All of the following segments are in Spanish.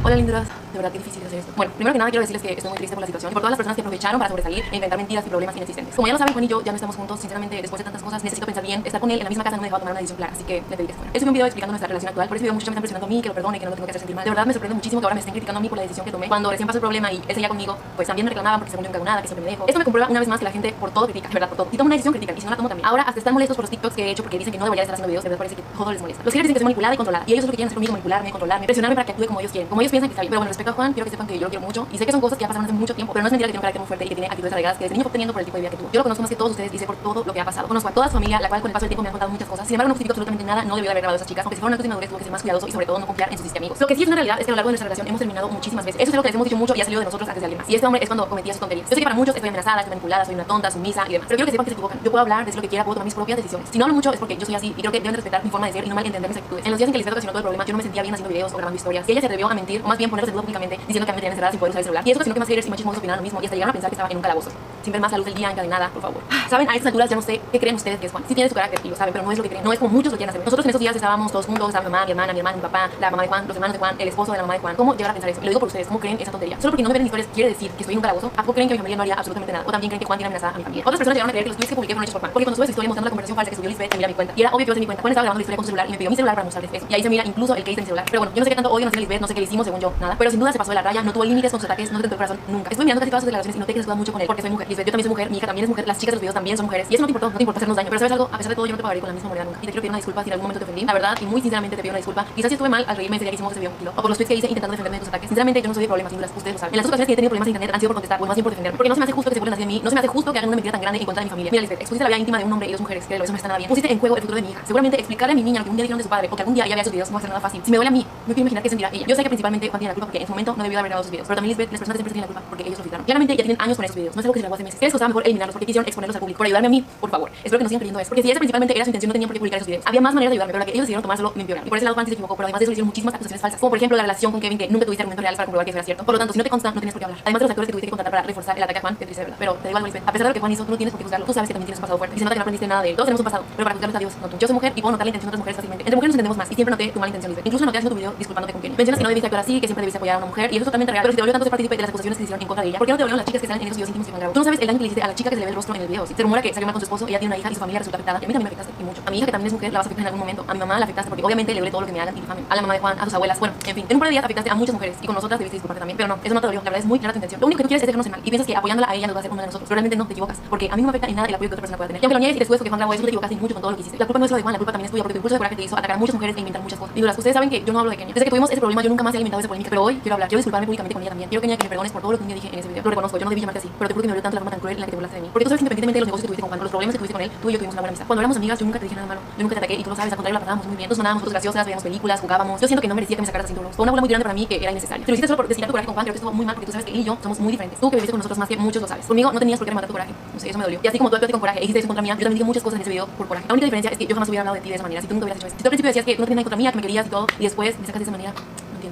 Hola linduras, de verdad que difícil hacer esto. Bueno, primero que nada quiero decirles que estoy muy triste por la situación y por todas las personas que aprovecharon para sobresalir e inventar mentiras y problemas inexistentes. Como ya lo saben, Juan y yo ya no estamos juntos. Sinceramente, después de tantas cosas, necesito pensar bien. Estar con él en la misma casa no me dejaba tomar una decisión clara, así que le pedí que fuera. Él subió un video explicando nuestra relación actual, por ese video muchos me están presionando a mí, que lo perdone, que no lo tengo que hacer sentir mal. De verdad me sorprende muchísimo que ahora me estén criticando a mí por la decisión que tomé. Cuando recién pasó el problema y él seguía conmigo, pues también me reclamaban porque según yo encagonada, que siempre me dejo. Esto me comprueba una vez más que la gente por todo critica, de verdad, por todo. Y tomo una decisión critican y si no la tomo también. Ahora hasta están molestos por los TikToks que he hecho porque dicen que no debería estar haciendo videos, de verdad parece que todo les molesta. Los haters dicen que soy manipulada y controlada y ellos es lo que quieren hacer conmigo, manipularme, controlarme, presionarme para que actúe como ellos quieren, como ellos piensan que está bien. Pero bueno, respecto a Juan, quiero que sepan que yo lo quiero mucho y sé que son cosas que ya pasaron hace mucho tiempo, pero no es mentira que tiene un carácter muy fuerte y que tiene actitudes arraigadas que desde niño fue teniendo por el tipo de vida que tuvo. Yo lo conozco más que todos ustedes y sé por todo lo que ha pasado. Conozco a toda su familia, la cual con el paso del tiempo me han contado muchas cosas. Sin embargo, no justifico absolutamente nada, no debió de haber grabado a esas chicas, aunque si fueron actos inmadurez tuvo que ser más cuidadoso y sobre todo no confiar en sus amigos. Lo que sí es una realidad es que a lo largo de nuestra relación hemos terminado muchísimas veces. Eso es algo que les hemos dicho mucho y ha salido de nosotros antes de alguien más. Y este hombre es cuando cometía sus tonterías. Yo sé que para muchos estoy amenazada, estoy manipulada, soy una tonta, sumisa y demás. Pero quiero que sepan que se equivocan. Yo puedo hablar, decir lo que quiera, puedo tomar mis propias decisiones. Si no hablo mucho es porque yo soy así y creo que deben respetar mi forma de ser y no malentender mis actitudes. En los días en que les ocasionó todo el problema, yo no me sentía bien haciendo videos o grabando historias. Y ella se atrevió a mentir o más bien ponerse en duda públicamente diciendo que a mí me tenían encerrada sin poder usar el celular. Y eso ocasionó que más haters y machismos opinaran lo mismo y hasta llegaron a pensar que estaba en un calabozo. Sin ver más la luz del día, encadenada, por favor. Saben, a estas alturas ya no sé qué creen ustedes que es Juan. Sí tiene su carácter y lo saben, pero no es lo que creen. No es como muchos lo quieren hacer. Nosotros en esos días estábamos todos juntos, estaba mi mamá, mi hermana, mi papá, la mamá de Juan, los hermanos de Juan, el esposo de la mamá de Juan. ¿Cómo llegar a pensar eso? Y lo digo por ustedes, ¿cómo creen esa tontería? Solo porque no me ven en historias quiere decir que estoy en un calabozo. ¿A poco creen que mi familia no haría absolutamente nada? O también creen que Juan tiene amenazada a mi familia. Otras personas llegaron a creer que los tweets que publiqué fueron hechos por Juan. Porque cuando sube su historia mostrando la conversación falsa que subió Lisbeth, se mira mi cuenta. Y era obvio que iba a ser mi cuenta. Juan estaba grabando la historia con su celular y me pidió mi celular para mostrarles eso. Y ahí se mira incluso el case de mi celular. Pero bueno, yo no sé qué tanto odio nos tiene Lisbeth, no sé qué le hicimos según yo, nada. Pero sin duda se pasó de la raya, no tuvo límites con sus ataques, no se tentó el corazón nunca. Estuve mirando casi todas sus declaraciones y noté que se mucho con él porque soy mujer. Lisbeth, yo también soy mujer, mi hija también es mujer, las chicas de los videos también son mujeres. Y eso no te importó hacernos daño. Pero sabes algo, a pesar de todo yo no te pagaré con la misma moneda nunca. Y te quiero pedir una disculpa si en algún momento te ofendí. La verdad, y muy sinceramente te pido una disculpa. Quizás si estuve mal al reírme ese día que hicimos ese video un kilo. O por los tweets que hice intentando defenderme de tus ataques. Sinceramente yo no soy de problemas, singulas, ustedes lo saben. En las ocasiones que he tenido problemas en internet han sido por contestar o más bien por defenderme. Porque no se me hace justo que se burlen así de mí, no se me hace justo que hagan una mentira tan grande en contra de mi familia. Mira Lisbeth, expusiste la vida íntima de un hombre y dos mujeres, que eso no está nada bien. Pusiste en juego el futuro de mi hija. Seguramente explicarle a mi niña lo que un día dijeron de su padre o que algún día ella vea sus videos no va a ser nada fácil. Si me duele a mí, no quiero imaginar qué sentirá ella. Yo sé que principalmente Juan tiene la culpa porque en su momento no debió haber grabado sus videos. Pero también Lisbeth, las personas siempre tienen la culpa porque ellos lo filtraron. Claramente ya tienen años con esos videos. No es algo que se grabó hace meses. ¿Crees que estaba mejor eliminarlos porque quisieron exponerlos al público? Por ayudarme a mí, por favor. Espero que no sigan creyendo eso. Porque si esa principalmente era su intención, no tenían por qué publicar esos videos. Había más maneras de ayudarme, pero la que ellos decidieron tomárselo me empeoraron. Y por ese lado Juan sí se equivocó, pero además de eso hicieron muchísimas acusaciones falsas. Como por ejemplo la relación con Kevin, que nunca tuviste argumentos reales para comprobar que eso era cierto. Por lo tanto, si no te consta, no tienes por qué hablar. Además de los actores que tuviste que contratar para reforzar el ataque a Juan, te triste de verdad. Pero te digo algo, Lisbeth, a pesar de lo que Juan hizo, tú no tienes por qué juzgarlo. Tú sabes que también tienes un pasado fuerte. Y se nota que no aprendiste nada de él. Todos tenemos un pasado, pero para juzgarlo está Dios, no tú. Yo soy mujer y puedo notar la intención de otras mujeres fácilmente. Entre mujeres nos entendemos más y siempre noté tu mala intención, Lisbeth. Incluso noté haciendo tu video disculpándote con Kenny. Mencionas que no debiste actuar así, que siempre debiste apoyar a una mujer y eso es totalmente real. Pero si te dolió tanto ser partícipe de las acusaciones que se hicieron en contra de ella, ¿por qué no te dolieron las chicas que salen en esos videos íntimos que Juan grabó? Tú no sabes el daño que le hiciste a la chica que se le ve el rostro en el video. Se rumora que salió mal con su esposo, ella tiene una hija y su familia resulta afectada. Y a mí también me afectaste y mucho. A mi hija que también es mujer la vas a afectar en algún momento. A mi mamá la afectaste porque obviamente le duele todo lo que me hagan y difamen. A la mamá de Juan, a sus abuelas, bueno, en fin. En un par de días afectaste a muchas mujeres y con nosotras debiste disculparte también. Pero no, eso no te dolió. La verdad es muy clara tu intención. Lo único que tú quieres es dejarnos en mal y piensas que apoyándola a ella nos va a hacer uno de nosotros. Pero realmente no, te equivocas. Porque a mí no me afecta en nada el apoyo que otra persona pueda tener. Y aunque lo niegues y después que Juan grabó eso, te equivocaste mucho con todo lo que hiciste. La culpa no es solo de Juan, la culpa también es tuya porque tu impulso de coraje te hizo atacar a muchas mujeres e inventar muchas cosas. Y duras, ustedes saben que yo no hablo de Kenia. Desde que tuvimos ese problema yo nunca más he alimentado esa polémica, pero hoy quiero hablar. Quiero disculparme públicamente con ella también. Quiero Kenia que me perdones por todo lo que un día dije en ese video. Lo reconozco, yo no debí llamarte así, pero te juro que me dolió tanto la forma tan cruel en la que te burlaste de mí. Porque tú sabes que independientemente de los negocios que tuviste con Juan, los problemas que tuviste con él, tú y yo tuvimos una buena amistad. Cuando éramos amigas yo nunca te dije nada malo. Yo nunca te ataqué y tú lo sabes, al contrario la pasábamos muy bien. Nos mandábamos fotos graciosas, veíamos películas, jugábamos. Yo siento que no merecía que me sacaras así duros. Fue una burla muy grande para mí que era innecesaria. Te lo hiciste solo por desquitar tu coraje con Juan, creo que estuvo muy mal porque tú sabes que él y yo somos muy diferentes. Tú que viviste con nosotros más que muchos lo sabes. Conmigo no tenías por qué matar tu coraje. No sé, eso me dolió. Y así como tú actuaste con coraje e hiciste eso contra mí, yo también dije muchas cosas en ese video por coraje. La única diferencia es que yo jamás hubiera hablado de ti de esa manera si tú nunca hubieras hecho eso. Si tú al principio decías que tú no tenías nada contra mí, que me querías y todo, y después me sacas de esa manera.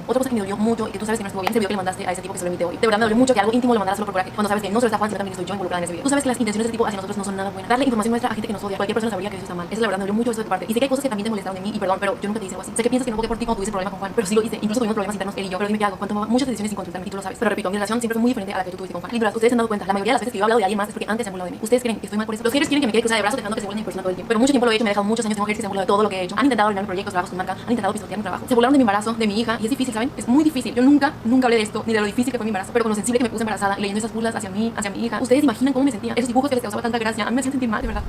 Otra cosa que me dolió mucho y que tú sabes que no estuvo bien es el video que le mandaste a ese tipo que solo emite hoy. De verdad me dolió mucho que algo íntimo lo mandaras solo por coraje cuando sabes que no solo está Juan sino también estoy yo involucrada en ese video. Tú sabes que las intenciones de ese tipo hacia nosotros no son nada buenas. Darle información nuestra a gente que nos odia, cualquier persona sabría que eso está mal. Eso la verdad me dolió mucho eso de tu parte. Y sé que hay cosas que también te molestaron de mí y perdón, pero yo nunca te hice algo así. Sé que piensas que no voté por ti cuando tuviste problemas con Juan, pero sí lo hice. Incluso tuvimos problemas internos él y yo, pero dime qué hago. Juan tomaba muchas decisiones sin consultarme y tú lo sabes. Pero repito, mi relación siempre fue muy diferente a la que tú tuviste con Juan. Libras, ustedes se han dado cuenta, la mayoría de las veces que yo he hablado de alguien más es porque antes se han burlado de mí. Ustedes creen que estoy mal por eso. Los haters quieren que me quede cruzada de brazos dejando que se burlen de mi persona todo el tiempo. Pero mucho tiempo lo he hecho, me he dejado muchos años de mujeres que se han burlado de todo lo que he hecho. Han intentado arruinar proyectos, trabajos con marca, han intentado pisotear mi trabajo. Se burlaron de mi embarazo, de mi hija y es difícil, ¿saben? Es muy difícil. Yo nunca hablé de esto ni de lo difícil que fue mi embarazo, pero con lo sensible que me puse embarazada y leyendo esas burlas hacia mí, hacia mi hija. Ustedes imaginan cómo me sentía. Esos dibujos que les causaba tanta gracia, a mí me hacían sentir mal, de verdad.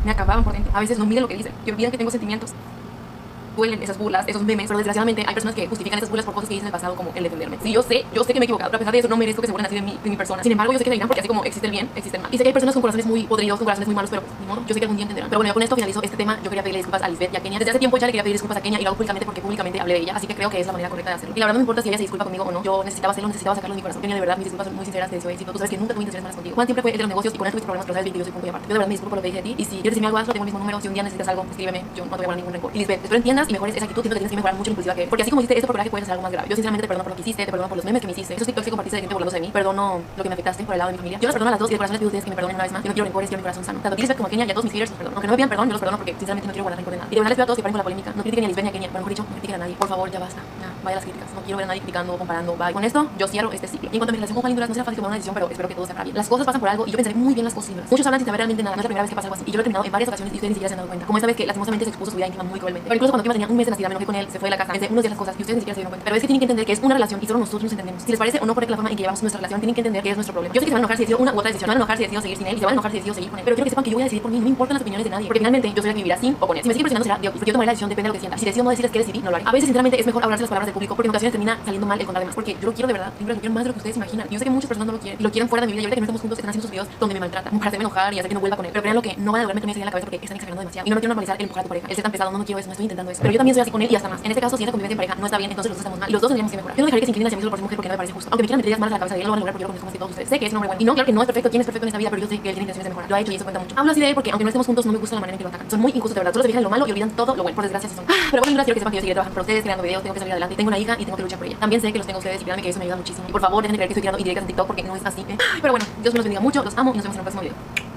Me acababan por dentro. A veces no miden lo que dicen, que olvidan que tengo sentimientos. Duelen esas burlas, esos memes, pero desgraciadamente hay personas que justifican esas burlas por cosas que hice en el pasado, como el defenderme. Sí, yo sé que me he equivocado, pero a pesar de eso no merezco que se burlen así de mi persona. Sin embargo, yo sé que dirán porque así como existe el bien, existe el mal. Y sé que hay personas con corazones muy podridos, con corazones muy malos, pero pues, ni modo, yo sé que algún día entenderán. Pero bueno, con esto finalizo este tema. Yo quería pedirle disculpas a Lisbeth y a Kenia. Desde hace tiempo ya le quería pedir disculpas a Kenia y lo hago públicamente porque públicamente hablé de ella, así que creo que es la manera correcta de hacerlo. Y la verdad no me importa si ella se disculpa conmigo o no. Yo necesitaba hacerlo, necesitaba sacarlo de mi corazón. Kenia, de verdad, mis disculpas son muy sinceras, te deseo éxito. Tú sabes que nunca tuve intenciones malas contigo. Juan siempre fue el de los negocios y con él tuviste problemas, pero sabes bien que yo soy punto y aparte. Yo de verdad me disculpo por lo que dije de ti y si quieres decirme algo, hazlo, tengo el mismo número. Si un día necesitas algo, escríbeme. Yo no te voy a guardar ningún rencor. Y Lisbeth, espero entiendas y mejores esa actitud. Siento que tienes que mejorar mucho la impulsiva que porque así como hiciste esto por coraje puedes hacer algo más grave. Yo sinceramente te perdono por lo que hiciste, te perdono por los memes que me hiciste, esos TikToks que compartiste de gente burlándose de mí, perdono lo que me afectaste por el lado de mi familia. Yo las perdono a las dos y de corazón les pido a ustedes que me perdonen una vez más. Yo no quiero rencores, quiero mi corazón sano. Tanto a Lisbeth como a Kenia y a todos mis haters los perdono. Aunque no me pidan perdón, yo los perdono porque sinceramente no quiero guardar rencor de nada. Y de verdad les pido a todos que paren con la polémica. No critiquen a Lisbeth ni a Kenia, pero mejor dicho, no critiquen a nadie. Por favor, ya basta. Ya, bye. vaya las críticas. No quiero ver a nadie criticando, comparando, bye. Con esto, yo cierro este ciclo. Y en cuanto a mi relación con Juan Linduras, no será fácil tomar una decisión, pero espero que todo salga bien. Las cosas pasan por algo y yo pensaré muy bien las cosas. Muchos hablan sin saber realmente nada. No es la primera vez que pasa algo así. Y yo lo he terminado en varias ocasiones y ustedes ni siquiera se han dado cuenta. Como esta vez que lastimosamente se expuso su vida íntima muy cruelmente. Pero incluso cuando Kima tenía un mes de nacida, me enojé con él, se fue de la casa, pensé unos días las cosas y ustedes ni siquiera se dieron cuenta. Pero es que tienen que entender que es una relación y solo nosotros nos entendemos. Si les parece o no correcta la forma en que llevamos nuestra relación, tienen que entender que es nuestro problema. Yo sé que se van a enojar si decido una u otra decisión, se van a enojar si decido seguir sin él y se van a enojar si decido seguir con él. Pero quiero que sepan que yo voy a decidir por mí, no me importan las opiniones de nadie, porque finalmente yo soy la que vivirá sin o con él. Si me sigue presionando será Dios, porque yo tomaré la decisión, depende de lo que sienta. Y si decido no decirles que decidí, no lo haré. A veces sinceramente es mejor hablarse las palabras del público, porque en ocasiones termina saliendo mal el contar de más, porque yo lo quiero de verdad, lo quiero más de lo que ustedes imaginan. Y yo sé que muchas personas no lo quieren y lo quieren fuera de mi vida y ahorita que no estamos juntos están haciendo sus videos donde me maltratan para hacerme enojar y hacer que no vuelva con él. Pero créanlo que no van a lograrme con esa idea en la cabeza porque están exagerando demasiado y no quiero normalizar el empujar a tu pareja, el ser tan pesado, no quiero eso, no estoy intentando eso. Pero yo también soy así con él y hasta más. En este caso, si esa convivencia en pareja no está bien, entonces los dos estamos mal y los dos tendríamos que mejorar. Yo no dejaré que se inclinen hacia mí solo por ser mujer porque no me parece justo. Aunque me quieran meter ideas malas a la cabeza de él, lo van a lograr porque yo lo conozco más que todos ustedes. Sé que es un hombre bueno y no, claro que no es perfecto, quién es perfecto en esta vida, pero yo sé que él tiene intenciones de mejorar. Lo ha hecho y eso cuenta mucho. Hablo así de él porque aunque no estemos juntos no me gusta la manera en que lo atacan. Son muy injustos de verdad, solo se fijan en lo malo y olvidan todo lo bueno. Por desgracia sí son. Pero bueno, quiero que sepan que yo seguiré trabajando por ustedes, creando videos, tengo que salir adelante, tengo una hija y tengo que luchar por ella. También sé que los tengo a ustedes y créanme que eso me ayuda muchísimo. Y por favor, dejen de creer que estoy tirando indirectas en TikTok porque no es así. Pero bueno, Dios me los bendiga mucho, los amo y nos vemos en el próximo video.